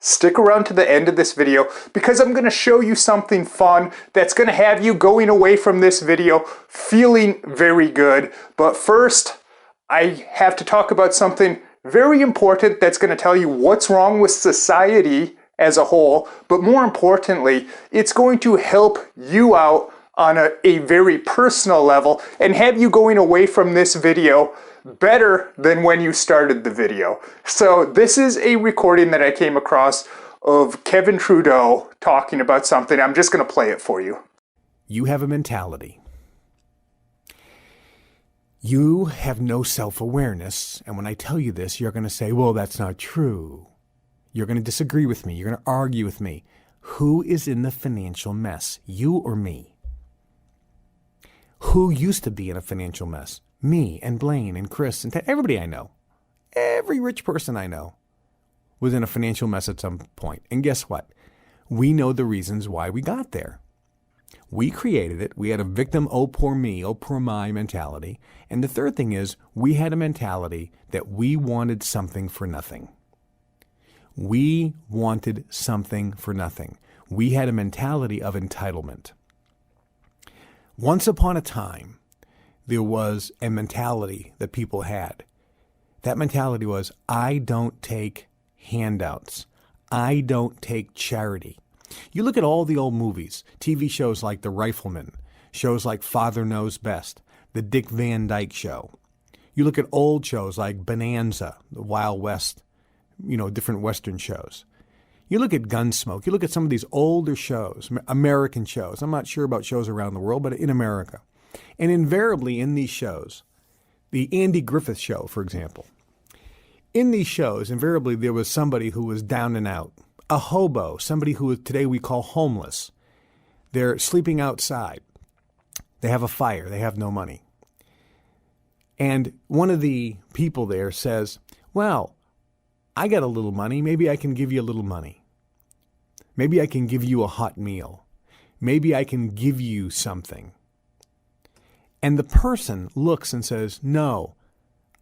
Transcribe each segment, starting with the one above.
Stick around to the end of this video because I'm going to show you something fun that's going to have you going away from this video feeling very good. But first, I have to talk about something very important that's going to tell you what's wrong with society as a whole. But more importantly, it's going to help you out on a very personal level and have you going away from this video better than when you started the video. So this is a recording that I came across of Kevin Trudeau talking about something. I'm just going to play it for you. You have a mentality. You have no self-awareness. And when I tell you this, you're going to say, well, that's not true. You're going to disagree with me. You're going to argue with me. Who is in the financial mess? You or me? Who used to be in a financial mess? Me and Blaine and Chris and everybody I know. Every rich person I know was in a financial mess at some point. And guess what? We know the reasons why we got there. We created it. We had a victim, oh poor me, oh poor my mentality. And the third thing is we had a mentality that we wanted something for nothing. We wanted something for nothing. We had a mentality of entitlement. Once upon a time, there was a mentality that people had. That mentality was, I don't take handouts. I don't take charity. You look at all the old movies, TV shows like The Rifleman, shows like Father Knows Best, The Dick Van Dyke Show. You look at old shows like Bonanza, the Wild West, different Western shows. You look at Gunsmoke. You look at some of these older shows, American shows. I'm not sure about shows around the world, but in America. And invariably in these shows, the Andy Griffith Show, for example, in these shows, invariably there was somebody who was down and out, a hobo, somebody who today we call homeless. They're sleeping outside. They have a fire. They have no money. And one of the people there says, well, I got a little money. Maybe I can give you a little money. Maybe I can give you a hot meal. Maybe I can give you something. And the person looks and says, no,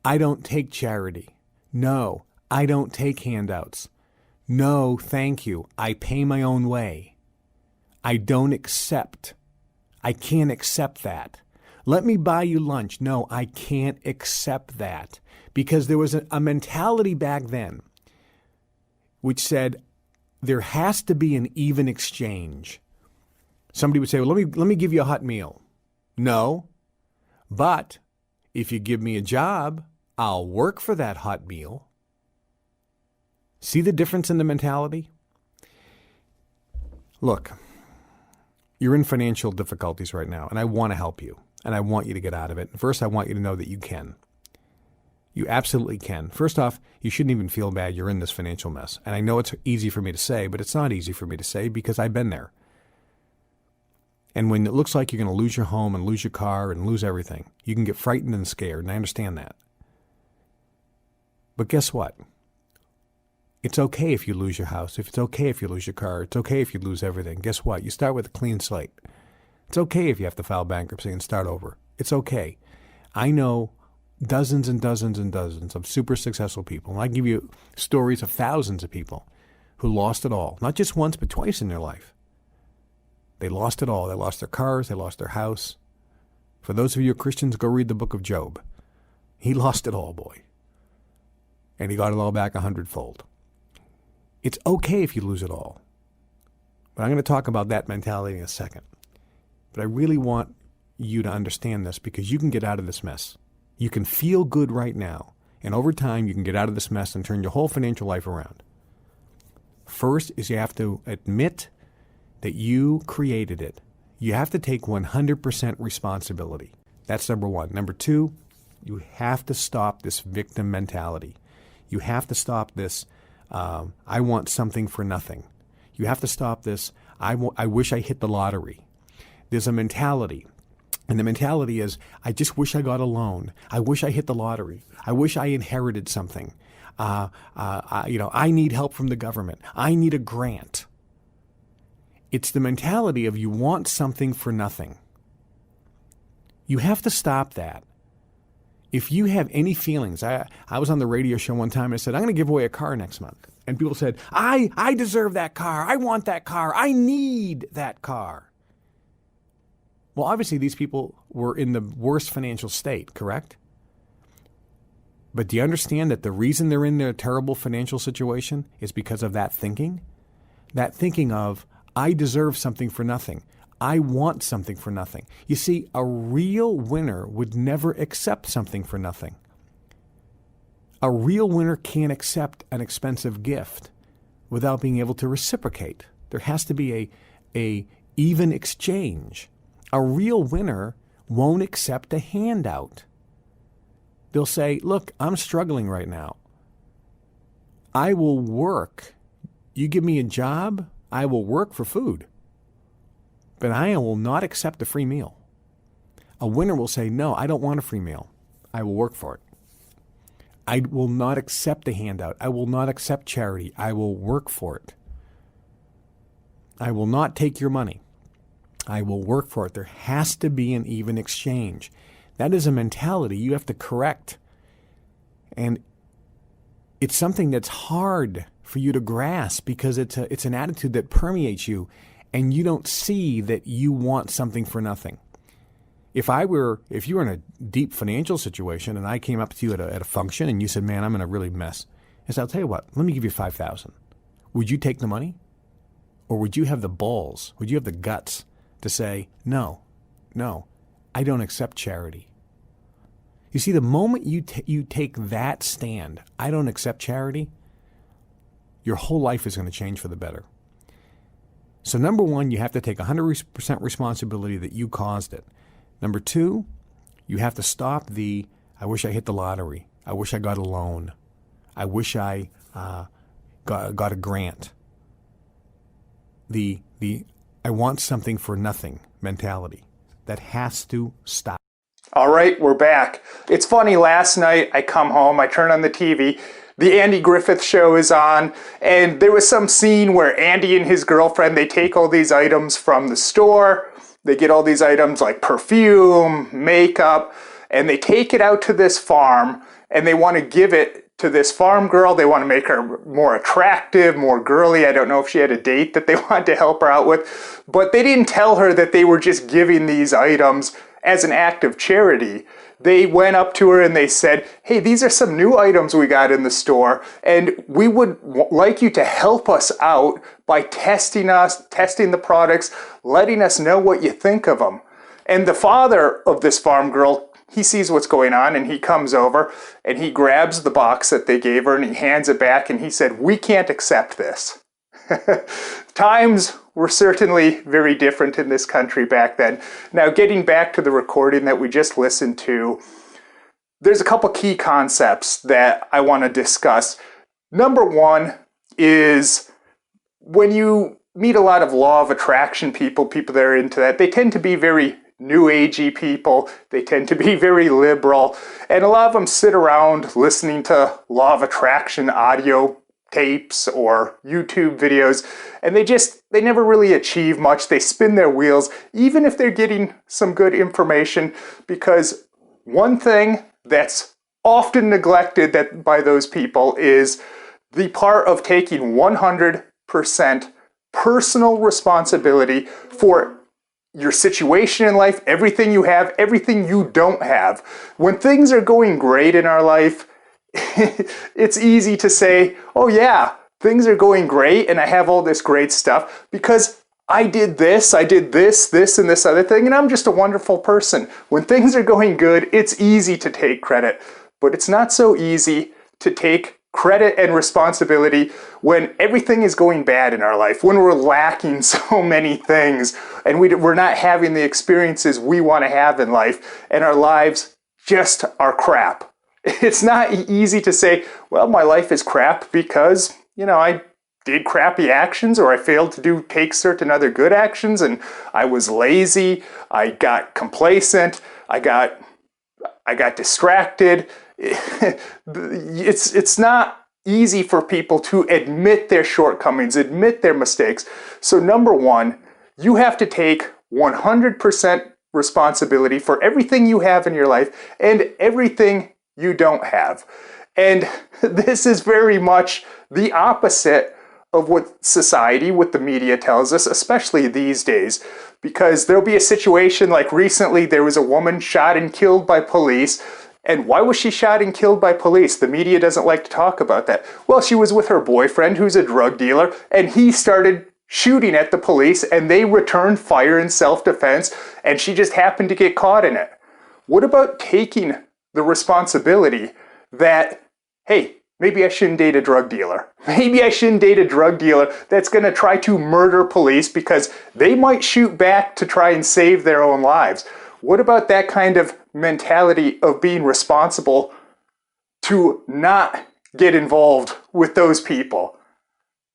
I don't take charity. No, I don't take handouts. No, thank you. I pay my own way. I don't accept. I can't accept that. Let me buy you lunch. No, I can't accept that. Because there was a mentality back then which said there has to be an even exchange. Somebody would say, well, let me give you a hot meal. No. But if you give me a job, I'll work for that hot meal. See the difference in the mentality? Look, you're in financial difficulties right now, and I want to help you, and I want you to get out of it. First, I want you to know that you can. You absolutely can. First off, you shouldn't even feel bad you're in this financial mess. And I know it's easy for me to say, but it's not easy for me to say because I've been there. And when it looks like you're going to lose your home and lose your car and lose everything, you can get frightened and scared, and I understand that. But guess what? It's okay if you lose your house. It's okay if you lose your car. It's okay if you lose everything. Guess what? You start with a clean slate. It's okay if you have to file bankruptcy and start over. It's okay. I know dozens and dozens and dozens of super successful people. And I give you stories of thousands of people who lost it all, not just once, but twice in their life. They lost it all. They lost their cars. They lost their house. For those of you Christians, go read the book of Job. He lost it all, boy. And he got it all back 100-fold. It's okay if you lose it all. But I'm going to talk about that mentality in a second. But I really want you to understand this because you can get out of this mess. You can feel good right now. And over time, you can get out of this mess and turn your whole financial life around. First is you have to admit that you created it. You have to take 100% responsibility. That's number one. Number two, you have to stop this victim mentality. You have to stop this, I want something for nothing. You have to stop this, I wish I hit the lottery. There's a mentality. And the mentality is, I just wish I got a loan. I wish I hit the lottery. I wish I inherited something. I need help from the government. I need a grant. It's the mentality of you want something for nothing. You have to stop that. If you have any feelings, I was on the radio show one time and I said, I'm going to give away a car next month. And people said, I deserve that car. I want that car. I need that car. Well, obviously these people were in the worst financial state, correct? But do you understand that the reason they're in their terrible financial situation is because of that thinking? That thinking of, I deserve something for nothing. I want something for nothing. You see, a real winner would never accept something for nothing. A real winner can't accept an expensive gift without being able to reciprocate. There has to be a even exchange. A real winner won't accept a handout. They'll say, look, I'm struggling right now. I will work. You give me a job, I will work for food. But I will not accept a free meal. A winner will say, no, I don't want a free meal. I will work for it. I will not accept a handout. I will not accept charity. I will work for it. I will not take your money. I will work for it. There has to be an even exchange. That is a mentality you have to correct. And it's something that's hard for you to grasp because it's an attitude that permeates you and you don't see that you want something for nothing. If you were in a deep financial situation and I came up to you at a function and you said, man, I'm in a really mess. I said, I'll tell you what, let me give you $5,000. Would you take the money? Or would you have the balls? Would you have the guts to say, no, I don't accept charity? You see, the moment you take that stand, I don't accept charity, your whole life is going to change for the better. So number one, you have to take 100% responsibility that you caused it. Number two, you have to stop I wish I hit the lottery. I wish I got a loan. I wish I got a grant. The I want something for nothing mentality. That has to stop. All right, we're back. It's funny, last night I come home, I turn on the TV, the Andy Griffith Show is on, and there was some scene where Andy and his girlfriend, they take all these items from the store, they get all these items like perfume, makeup, and they take it out to this farm, and they want to give it to this farm girl. They want to make her more attractive, more girly. I don't know if she had a date that they wanted to help her out with, but they didn't tell her that they were just giving these items as an act of charity. They went up to her and they said, hey, these are some new items we got in the store, and we would like you to help us out by testing the products, letting us know what you think of them. And the father of this farm girl, he sees what's going on and he comes over and he grabs the box that they gave her and he hands it back and he said, we can't accept this. Times were certainly very different in this country back then. Now, getting back to the recording that we just listened to, there's a couple key concepts that I want to discuss. Number one is when you meet a lot of law of attraction people that are into that, they tend to be very new agey people. They tend to be very liberal. And a lot of them sit around listening to law of attraction audio tapes or YouTube videos, and they never really achieve much. They spin their wheels, even if they're getting some good information, because one thing that's often neglected by those people is the part of taking 100% personal responsibility for your situation in life, everything you have, everything you don't have. When things are going great in our life, it's easy to say, oh yeah, things are going great and I have all this great stuff because I did this, and this other thing, and I'm just a wonderful person. When things are going good, it's easy to take credit, but it's not so easy to take credit and responsibility when everything is going bad in our life, when we're lacking so many things and we're not having the experiences we want to have in life and our lives just are crap. It's not easy to say, well, my life is crap because, I did crappy actions or I failed to take certain other good actions and I was lazy, I got complacent, I got distracted. It's not easy for people to admit their shortcomings, admit their mistakes. So number one, you have to take 100% responsibility for everything you have in your life and everything you don't have. And this is very much the opposite of what society, what the media tells us, especially these days. Because there'll be a situation like recently there was a woman shot and killed by police. And why was she shot and killed by police? The media doesn't like to talk about that. Well, she was with her boyfriend, who's a drug dealer, and he started shooting at the police, and they returned fire in self-defense, and she just happened to get caught in it. What about taking the responsibility that, hey, maybe I shouldn't date a drug dealer. Maybe I shouldn't date a drug dealer that's going to try to murder police because they might shoot back to try and save their own lives. What about that kind of mentality of being responsible to not get involved with those people?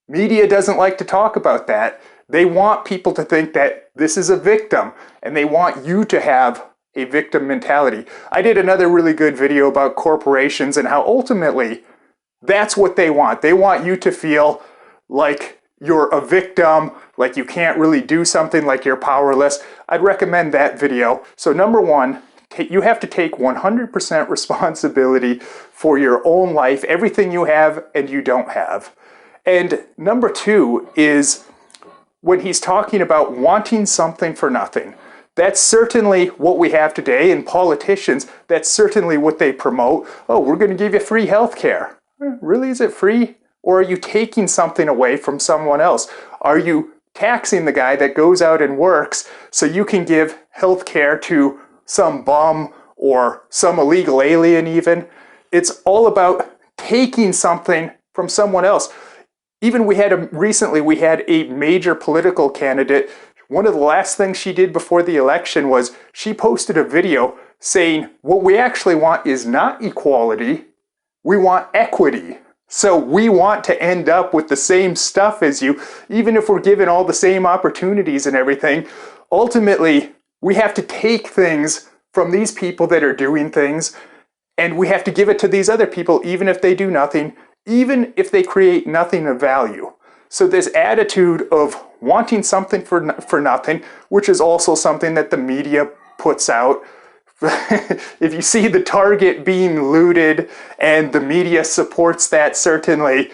Media doesn't like to talk about that. They want people to think that this is a victim, and they want you to have a victim mentality. I did another really good video about corporations and how ultimately that's what they want. They want you to feel like you're a victim, like you can't really do something, like you're powerless. I'd recommend that video. So number one, you have to take 100% responsibility for your own life, everything you have and you don't have. And number two is when he's talking about wanting something for nothing. That's certainly what we have today, and politicians, that's certainly what they promote. Oh, we're going to give you free health care. Really, is it free? Or are you taking something away from someone else? Are you taxing the guy that goes out and works so you can give health care to some bum or some illegal alien even? It's all about taking something from someone else. Even recently we had a major political candidate. One of the last things she did before the election was she posted a video saying, what we actually want is not equality, we want equity. So we want to end up with the same stuff as you, even if we're given all the same opportunities and everything. Ultimately, we have to take things from these people that are doing things, and we have to give it to these other people, even if they do nothing, even if they create nothing of value. So this attitude of wanting something for nothing, which is also something that the media puts out. If you see the Target being looted and the media supports that, certainly,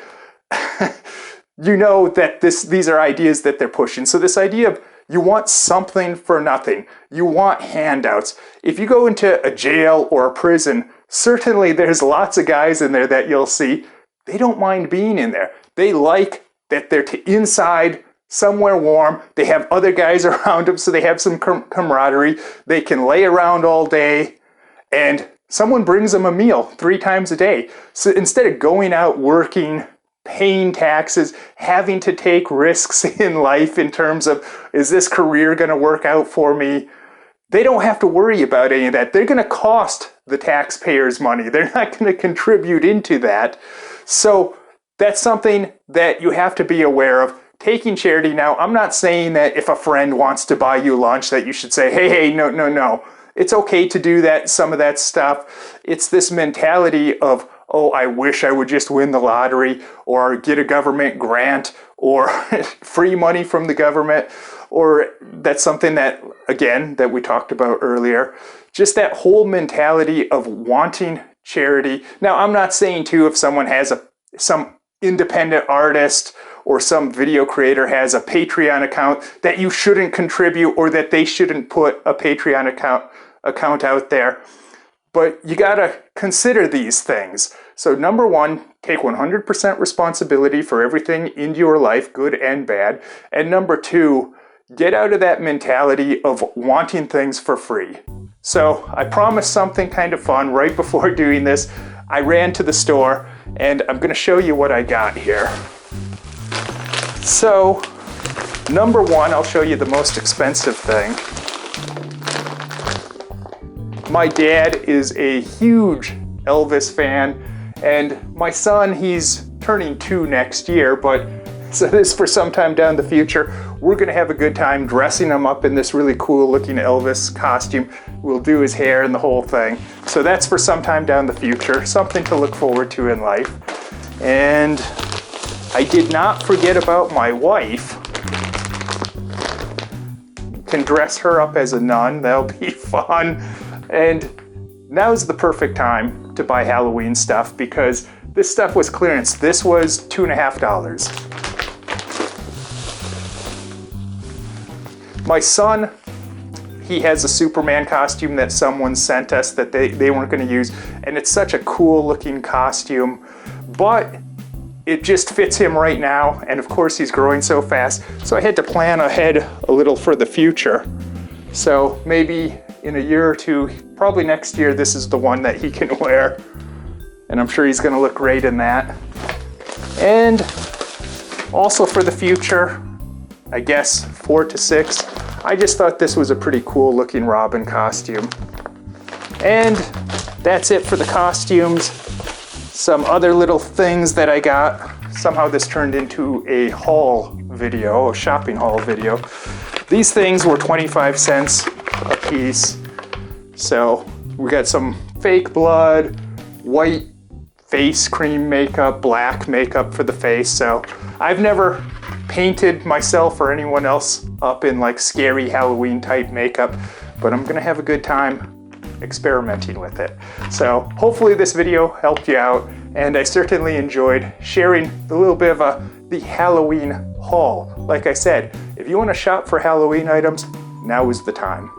you know that these are ideas that they're pushing. So this idea of you want something for nothing, you want handouts. If you go into a jail or a prison, certainly there's lots of guys in there that you'll see, they don't mind being in there. They like that they're inside, somewhere warm, they have other guys around them, so they have some camaraderie, they can lay around all day, and someone brings them a meal 3 times a day. So instead of going out working, paying taxes, having to take risks in life in terms of, is this career going to work out for me? They don't have to worry about any of that. They're going to cost the taxpayers money. They're not going to contribute into that. So that's something that you have to be aware of. Taking charity. Now, I'm not saying that if a friend wants to buy you lunch that you should say, hey, no. It's okay to do that, some of that stuff. It's this mentality of, oh, I wish I would just win the lottery or get a government grant or free money from the government. Or that's something that, again, that we talked about earlier. Just that whole mentality of wanting charity. Now, I'm not saying too, if someone has some independent artist or some video creator has a Patreon account, that you shouldn't contribute or that they shouldn't put a Patreon account out there. But you gotta consider these things. So number one, take 100% responsibility for everything in your life, good and bad. And number two, get out of that mentality of wanting things for free. So I promised something kind of fun right before doing this. I ran to the store and I'm gonna show you what I got here. So, number one, I'll show you the most expensive thing. My dad is a huge Elvis fan, and my son, he's turning 2 next year, but so this for some time down the future. We're gonna have a good time dressing him up in this really cool looking Elvis costume. We'll do his hair and the whole thing. So that's for some time down the future, something to look forward to in life. And I did not forget about my wife. Can dress her up as a nun, that'll be fun. And now's the perfect time to buy Halloween stuff because this stuff was clearance. This was $2.50. My son, he has a Superman costume that someone sent us that they weren't going to use, and it's such a cool looking costume, but it just fits him right now, and of course he's growing so fast, so I had to plan ahead a little for the future. So maybe in a year or two, probably next year, this is the one that he can wear, and I'm sure he's going to look great in that. And also for the future, I guess 4 to 6, I just thought this was a pretty cool looking Robin costume. And that's it for the costumes. Some other little things that I got. Somehow this turned into a haul video, a shopping haul video. These things were 25 cents a piece. So we got some fake blood, white face cream makeup, black makeup for the face. So I've never painted myself or anyone else up in like scary Halloween type makeup, but I'm gonna have a good time experimenting with it. So hopefully this video helped you out, and I certainly enjoyed sharing a little bit of the Halloween haul. Like I said, if you want to shop for Halloween items, now is the time.